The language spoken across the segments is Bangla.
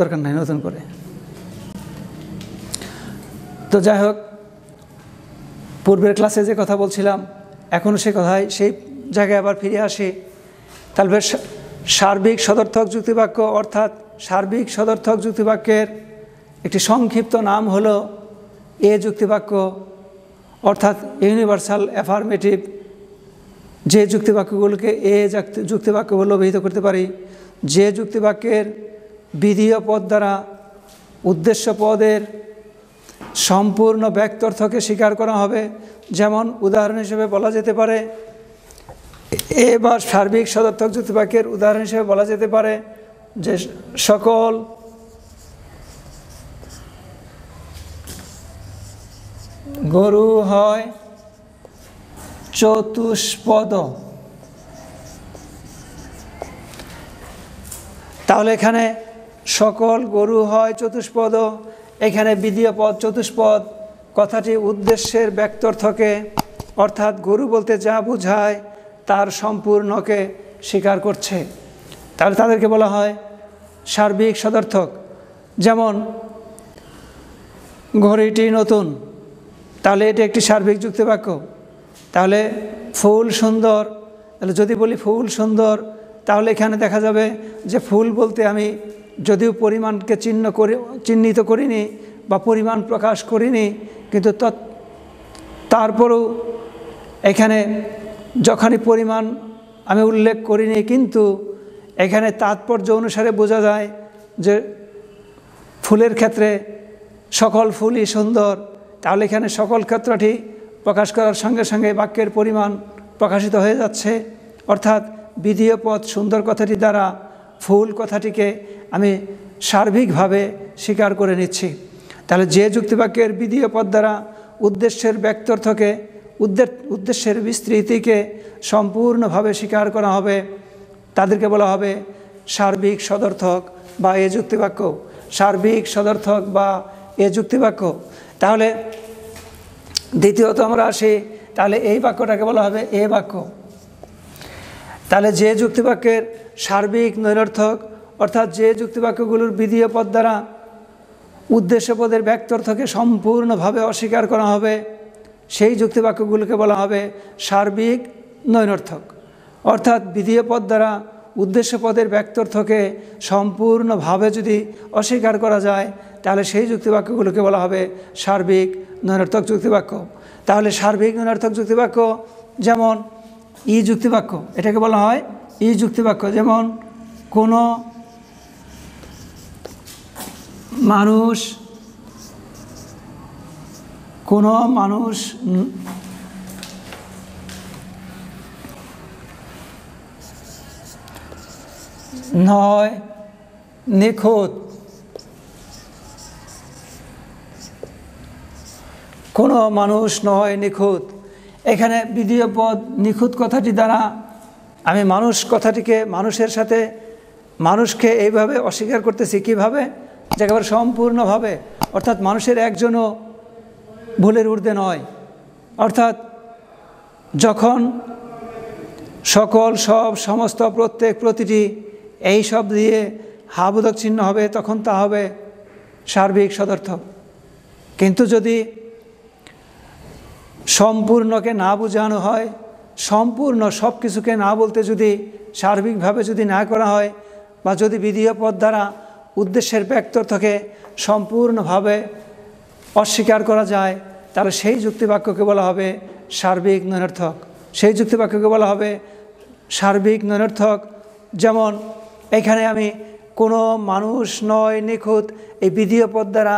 দরকার নাই নতুন করে। তো যাই হোক, পূর্বের ক্লাসে যে কথা বলছিলাম এখনও সে কথাই সেই জায়গায় আবার ফিরে আসি। তাহলে সার্বিক সদর্থক যুক্তিবাক্য অর্থাৎ সার্বিক সদর্থক যুক্তিবাক্যের একটি সংক্ষিপ্ত নাম হলো এ যুক্তিবাক্য, অর্থাৎ ইউনিভার্সাল অ্যাফার্মেটিভ। যে যুক্তিবাক্যগুলোকে এ যুক্তিবাক্য বলে অভিহিত করতে পারি, যে যুক্তিবাক্যের বিধেয় পদ দ্বারা উদ্দেশ্য পদের সম্পূর্ণ ব্যক্তার্থকে স্বীকার করা হবে। যেমন উদাহরণ হিসেবে বলা যেতে পারে, এবার সার্বিক সদর্থক যুক্তিবাক্যের উদাহরণ হিসেবে বলা যেতে পারে যে সকল গরু হয় চতুষ্পদ। তাহলে এখানে সকল গরু হয় চতুষ্পদ, এখানে বিধেয় পদ চতুষ্পদ কথাটি উদ্দেশ্যের ব্যক্তার্থকে অর্থাৎ গরু বলতে যা বোঝায় তার সম্পূর্ণকে স্বীকার করছে। তাহলে তাদেরকে বলা হয় সার্বিক সদর্থক। যেমন ঘড়িটি নতুন, তাহলে এটি একটি সার্বিক যুক্তিবাক্য। তাহলে ফুল সুন্দর, তাহলে যদি বলি ফুল সুন্দর, তাহলে এখানে দেখা যাবে যে ফুল বলতে আমি যদিও পরিমাণকে চিহ্নিত করিনি বা পরিমাণ প্রকাশ করিনি, কিন্তু তারপরেও এখানে যখনই পরিমাণ আমি উল্লেখ করিনি, কিন্তু এখানে তাৎপর্য অনুসারে বোঝা যায় যে ফুলের ক্ষেত্রে সকল ফুলই সুন্দর। তাহলে এখানে সকল ক্ষেত্রটি প্রকাশ করার সঙ্গে সঙ্গে বাক্যের পরিমাণ প্রকাশিত হয়ে যাচ্ছে, অর্থাৎ বিধেয় পদ সুন্দর কথাটি দ্বারা ফুল কথাটিকে আমি সার্বিকভাবে স্বীকার করে নিচ্ছি। তাহলে যে যুক্তিবাক্যের বিধেয় পদ দ্বারা উদ্দেশ্যের ব্যক্তার্থকে উদ্দেশ্যের বিস্তৃতিকে সম্পূর্ণভাবে স্বীকার করা হবে তাদেরকে বলা হবে সার্বিক সদর্থক বা এ যুক্তিবাক্য। সার্বিক সদর্থক বা এ যুক্তিবাক্য। তাহলে দ্বিতীয়ত আমরা আসি, তাহলে এই বাক্যটাকে বলা হবে এ বাক্য। তাহলে যে যুক্তিবাক্যের সার্বিক নৈরর্থক অর্থাৎ যে যুক্তিবাক্যগুলোর বিধেয় পদ দ্বারা উদ্দেশ্য পদের ব্যক্তার্থকে সম্পূর্ণভাবে অস্বীকার করা হবে সেই যুক্তিবাক্যগুলোকে বলা হবে সার্বিক নৈরর্থক। অর্থাৎ বিধেয় পদ দ্বারা উদ্দেশ্য পদের ব্যক্তার্থকে সম্পূর্ণভাবে যদি অস্বীকার করা যায় তাহলে সেই যুক্তিবাক্যগুলোকে বলা হবে সার্বিক নৈরর্থক যুক্তিবাক্য। তাহলে সার্বিক নৈরর্থক যুক্তিবাক্য যেমন ই যুক্তিবাক্য, এটাকে বলা হয় ই যুক্তিবাক্য। যেমন কোনো মানুষ নয় নিখুঁত। কোনো মানুষ নয় নিখুঁত। এখানে বিধেয় পদ নিখুঁত কথাটি দ্বারা আমি মানুষ কথাটিকে মানুষের সাথে মানুষকে এইভাবে অস্বীকার করতেছি। কীভাবে? যে একেবারে সম্পূর্ণভাবে, অর্থাৎ মানুষের একজনও ভুলের ঊর্ধ্বে নয়। অর্থাৎ যখন সকল সব সমস্ত প্রত্যেক প্রতিটি এই সব দিয়ে হাবোধক চিহ্ন হবে তখন তা হবে সার্বিক সদর্থক। কিন্তু যদি সম্পূর্ণকে না বোঝানো হয়, সম্পূর্ণ সব কিছুকে না বলতে যদি সার্বিকভাবে যদি না করা হয় বা যদি বিধেয় পদ দ্বারা উদ্দেশ্যের ব্যক্তার্থকে সম্পূর্ণভাবে অস্বীকার করা যায় তাহলে সেই যুক্তিবাক্যকে বলা হবে সার্বিক নৈরর্থক। সেই যুক্তিবাক্যকে বলা হবে সার্বিক নৈরর্থক। যেমন এখানে আমি কোনো মানুষ নয় নিখুঁত, এই বিধেয় পদ দ্বারা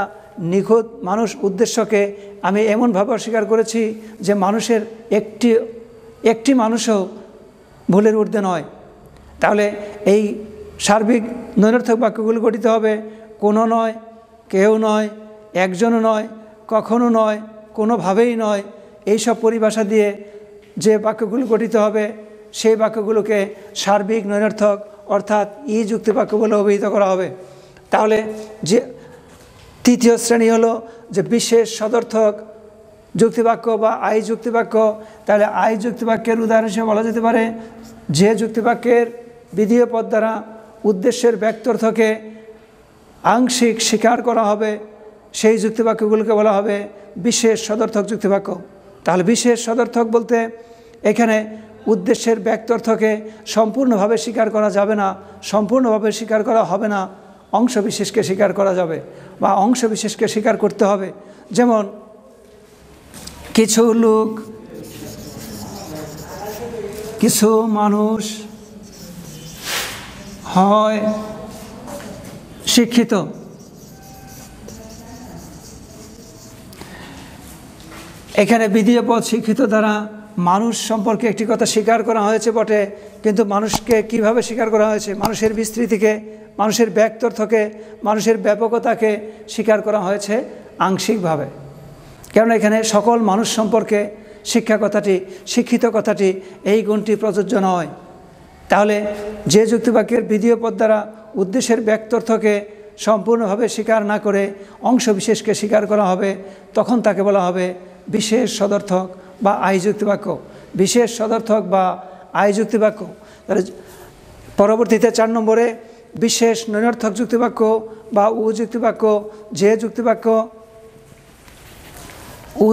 নিখুঁত মানুষ উদ্দেশ্যকে আমি এমনভাবে অস্বীকার করেছি যে মানুষের একটি মানুষও ভুলের ঊর্ধ্বে নয়। তাহলে এই সার্বিক নৈরর্থক বাক্যগুলো গঠিত হবে কোনো নয়, কেউ নয়, একজনও নয়, কখনো নয়, কোনোভাবেই নয়, এইসব পরিভাষা দিয়ে যে বাক্যগুলো গঠিত হবে সেই বাক্যগুলোকে সার্বিক নৈরর্থক অর্থাৎ ই যুক্তিবাক্য বলে অভিহিত করা হবে। তাহলে যে তৃতীয় শ্রেণী হলো যে বিশেষ সদর্থক যুক্তিবাক্য বা আই যুক্তিবাক্য। তাহলে আই যুক্তিবাক্যের উদাহরণ হিসেবে বলা যেতে পারে যে যুক্তিবাক্যের বিধেয় পদ দ্বারা উদ্দেশ্যের ব্যক্তার্থকে আংশিক স্বীকার করা হবে সেই যুক্তিবাক্যগুলোকে বলা হবে বিশেষ সদর্থক যুক্তিবাক্য। তাহলে বিশেষ সদর্থক বলতে এখানে উদ্দেশ্যের ব্যক্তার্থকে সম্পূর্ণভাবে স্বীকার করা যাবে না, সম্পূর্ণভাবে স্বীকার করা হবে না, অংশ বিশেষকে স্বীকার করা যাবে বা অংশ বিশেষকে স্বীকার করতে হবে। যেমন কিছু মানুষ হয় শিক্ষিত, এখানে বিধেয় পদ শিক্ষিত দ্বারা মানুষ সম্পর্কে একটি কথা স্বীকার করা হয়েছে বটে, কিন্তু মানুষকে কিভাবে স্বীকার করা হয়েছে? মানুষের বিস্তৃতিকে, মানুষের ব্যক্তার্থকে, মানুষের ব্যাপকতাকে স্বীকার করা হয়েছে আংশিকভাবে। কেননা এখানে সকল মানুষ সম্পর্কে শিক্ষা কথাটি, শিক্ষিত কথাটি, এই গুণটি প্রযোজ্য নয়। তাহলে যে যুক্তিবাক্যের বিধেয় পদ দ্বারা উদ্দেশ্যের ব্যক্তার্থকে সম্পূর্ণভাবে স্বীকার না করে অংশ বিশেষকে স্বীকার করা হবে, তখন তাকে বলা হবে বিশেষ সদর্থক বা আই যুক্তিবাক্য। বিশেষ সদর্থক বা আই যুক্তিবাক্য। তাহলে পরবর্তীতে 4 নম্বরে বিশেষ নৈনর্থক যুক্তিবাক্য বা উ যুক্তিবাক্য। যে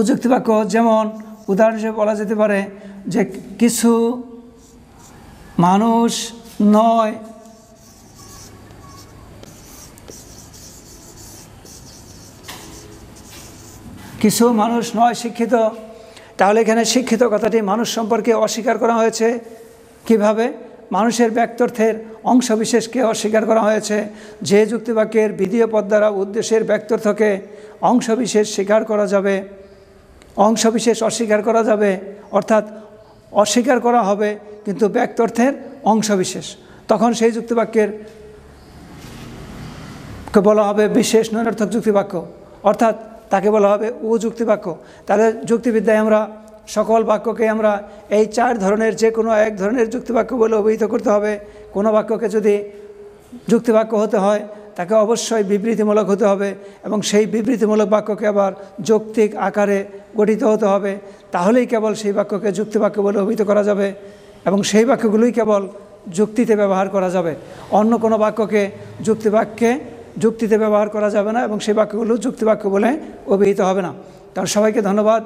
যুক্তিবাক্য যেমন উদাহরণ হিসেবে বলা যেতে পারে যে কিছু মানুষ নয় শিক্ষিত। তাহলে এখানে শিক্ষিত কথাটি মানুষ সম্পর্কে অস্বীকার করা হয়েছে। কিভাবে? মানুষের ব্যক্তার্থের অংশ বিশেষকে অস্বীকার করা হয়েছে। যে যুক্তিবাক্যের বিধেয় পদ দ্বারা উদ্দেশ্যের ব্যক্তার্থকে অংশ বিশেষ স্বীকার করা যাবে, অংশ বিশেষ অস্বীকার করা যাবে, অর্থাৎ অস্বীকার করা হবে কিন্তু ব্যক্তার্থের অংশ বিশেষ, তখন সেই যুক্তিবাক্যের বলা হবে বিশেষ নৈনর্থক যুক্তিবাক্য, অর্থাৎ তাকে বলা হবে উ যুক্তিবাক্য। তাহলে যুক্তিবিদ্যায় আমরা সকল বাক্যকে আমরা এই 4 ধরনের যে কোনো এক ধরনের যুক্তিবাক্য বলে অভিহিত করতে হবে। কোনো বাক্যকে যদি যুক্তিবাক্য হতে হয় তাকে অবশ্যই বিবৃতিমূলক হতে হবে এবং সেই বিবৃতিমূলক বাক্যকে আবার যৌক্তিক আকারে গঠিত হতে হবে। তাহলেই কেবল সেই বাক্যকে যুক্তিবাক্য বলে অভিহিত করা যাবে এবং সেই বাক্যগুলোই কেবল যুক্তিতে ব্যবহার করা যাবে। অন্য কোনো বাক্যকে যুক্তিতে ব্যবহার করা যাবে না এবং সেই বাক্যগুলো যুক্তিবাক্য বলে অভিহিত হবে না। তার সবাইকে ধন্যবাদ।